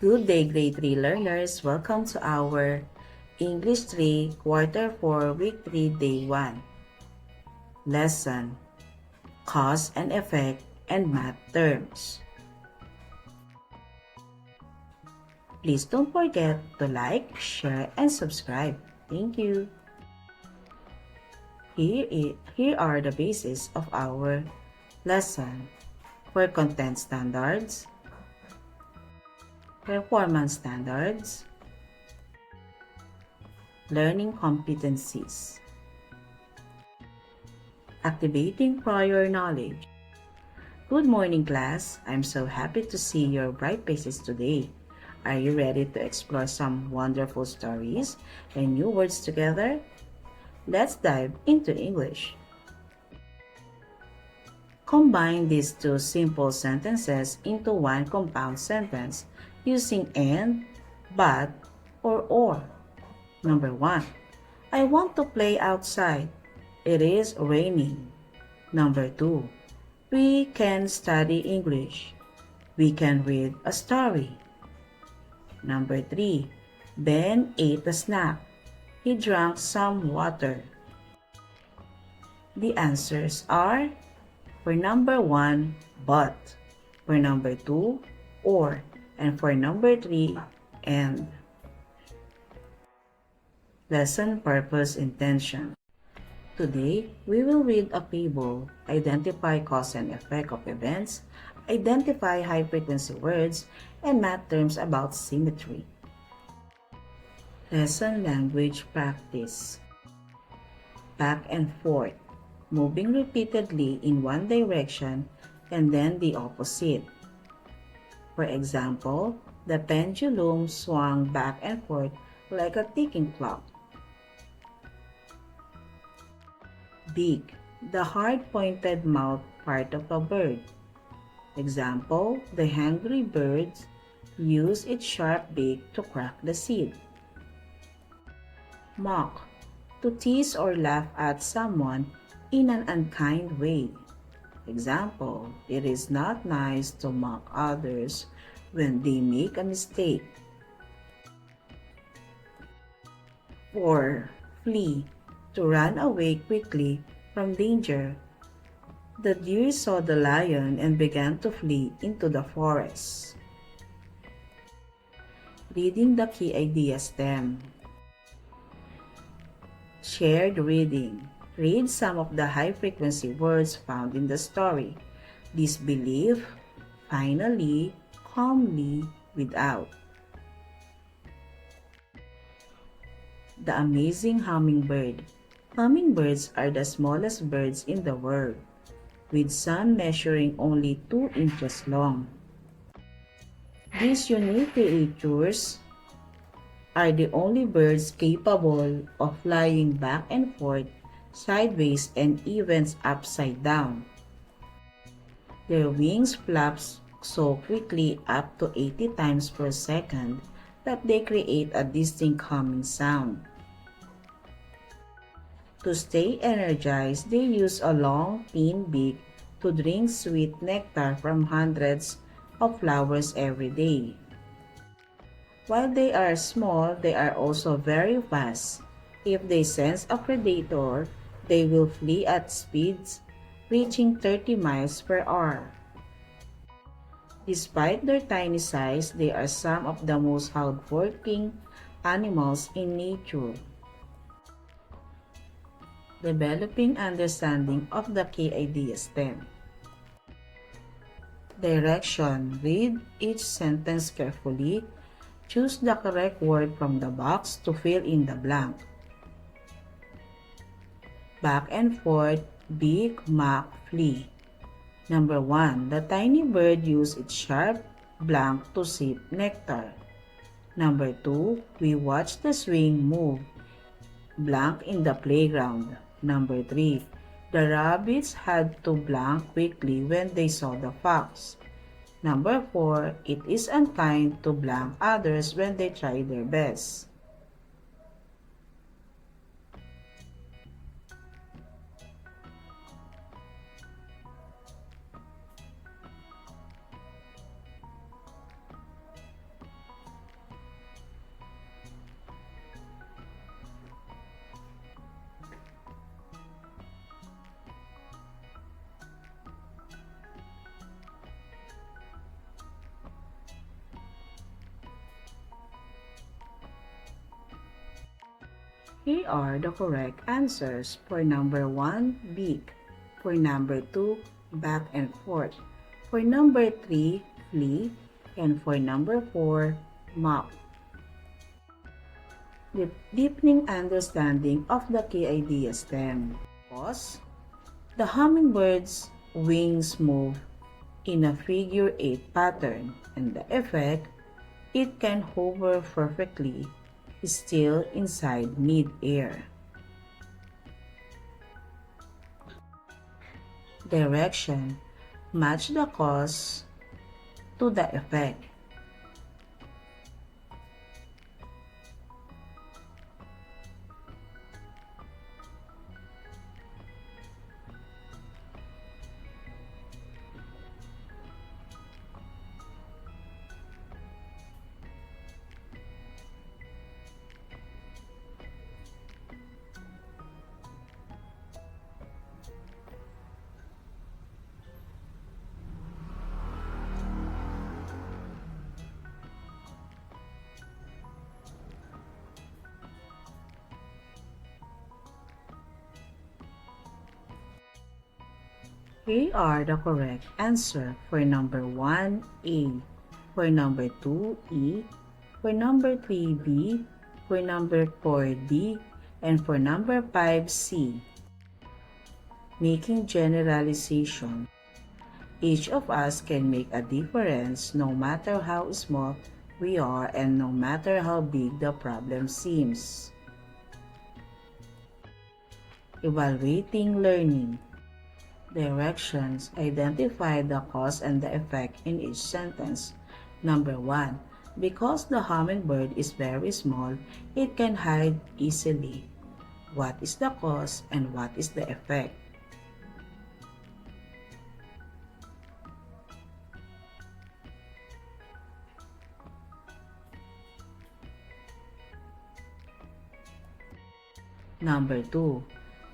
Good day, grade 3 learners. Welcome to our English 3, Quarter 4, Week 3, Day 1. Lesson, Cause and Effect and Math Terms. Please don't forget to like, share, and subscribe. Thank you. Here are the bases of our lesson. For content standards, performance standards, learning competencies, activating prior knowledge. Good morning, class. I'm so happy to see your bright faces today. Are you ready to explore some wonderful stories and new words together? Let's dive into English. Combine these two simple sentences into one compound sentence using and, but, or. Number 1. I want to play outside. It is raining. Number 2. We can study English. We can read a story. Number 3. Ben ate a snack. He drank some water. The answers are for number 1, but, for number 2, or, and for number 3, and. Lesson Purpose Intention. Today, we will read a fable, identify cause and effect of events, identify high-frequency words, and math terms about symmetry. Lesson Language Practice. Back and forth, moving repeatedly in one direction and then the opposite. For example, the pendulum swung back and forth like a ticking clock. Beak, the hard-pointed mouth part of a bird. Example, the hungry bird used its sharp beak to crack the seed. Mock, to tease or laugh at someone in an unkind way. Example, it is not nice to mock others when they make a mistake. 4. Flee, to run away quickly from danger. The deer saw the lion and began to flee into the forest. Reading the key idea stem. Shared reading. Read some of the high-frequency words found in the story. Disbelief, finally, calmly, without. The amazing hummingbird. Hummingbirds are the smallest birds in the world, with some measuring only 2 inches long. These unique creatures are the only birds capable of flying back and forth, sideways, and even upside down. Their wings flap so quickly, up to 80 times per second, that they create a distinct humming sound. To stay energized, they use a long, thin beak to drink sweet nectar from hundreds of flowers every day. While they are small, they are also very fast. If they sense a predator, they will flee at speeds reaching 30 miles per hour. Despite their tiny size, they are some of the most hardworking animals in nature. Developing understanding of the key idea stem. Direction. Read each sentence carefully. Choose the correct word from the box to fill in the blank. Back and forth, beak, mock, flee. Number 1. The tiny bird used its sharp blank to sip nectar. Number 2. We watched the swing move blank in the playground. Number 3. The rabbits had to blank quickly when they saw the fox. Number 4. It is unkind to blank others when they try their best. Here are the correct answers. For number 1, beak. For number 2, back and forth. For number 3, flee. And for number 4, mop. Deepening understanding of the key idea stem. Cause, the hummingbird's wings move in a figure 8 pattern, and the effect, it can hover perfectly still inside mid-air. Direction, match the cause to the effect. Here are the correct answer. For number 1, A. For number 2, E. For number 3, B. For number 4, D. And for number 5, C. Making generalization. Each of us can make a difference no matter how small we are and no matter how big the problem seems. Evaluating learning. Directions, identify the cause and the effect in each sentence. Number 1. Because the hummingbird is very small, it can hide easily. What is the cause and what is the effect? Number 2.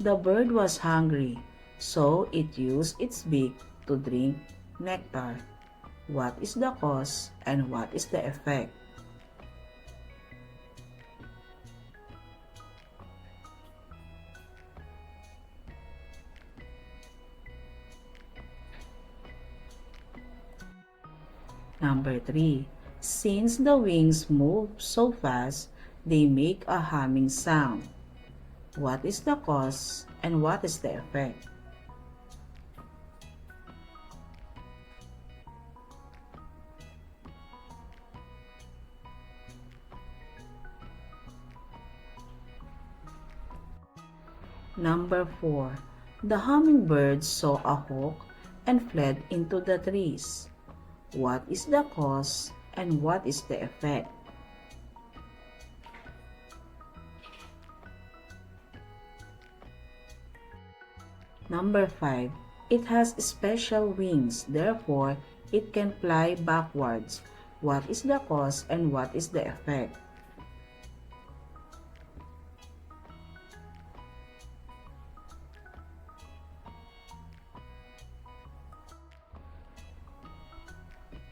The bird was hungry, so it used its beak to drink nectar. What is the cause and what is the effect? Number 3. Since the wings move so fast, they make a humming sound. What is the cause and what is the effect? Number 4. The hummingbird saw a hawk and fled into the trees. What is the cause and what is the effect? Number 5. It has special wings, therefore it can fly backwards. What is the cause and what is the effect?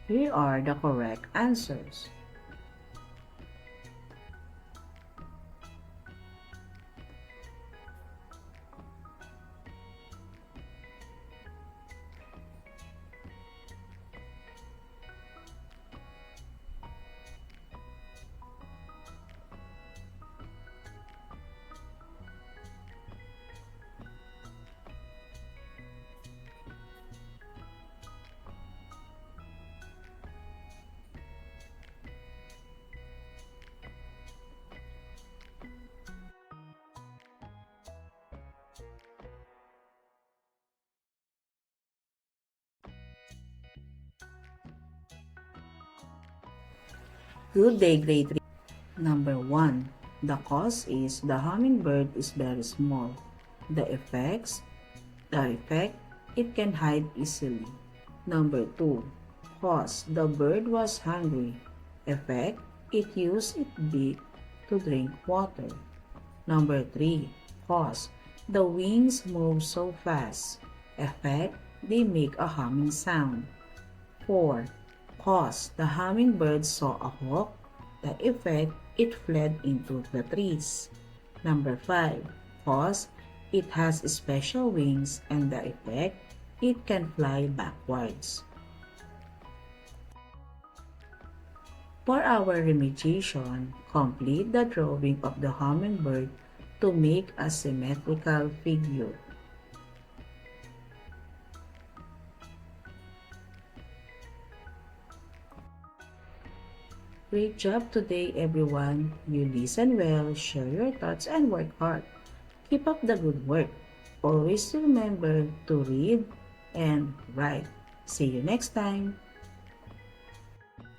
Here are the correct answers. Good day, grade 3. Number 1. The cause is the hummingbird is very small. The effect, it can hide easily. Number 2. Cause, the bird was hungry. Effect, it used its beak to drink water. Number 3. Cause, the wings move so fast. Effect, they make a humming sound. 4. Cause, the hummingbird saw a hawk. The effect, it fled into the trees. Number 5. Cause it has special wings and the effect it can fly backwards. For our remediation, complete the drawing of the hummingbird to make a symmetrical figure. Great job today, everyone. You listen well, share your thoughts, and work hard. Keep up the good work. Always remember to read and write. See you next time.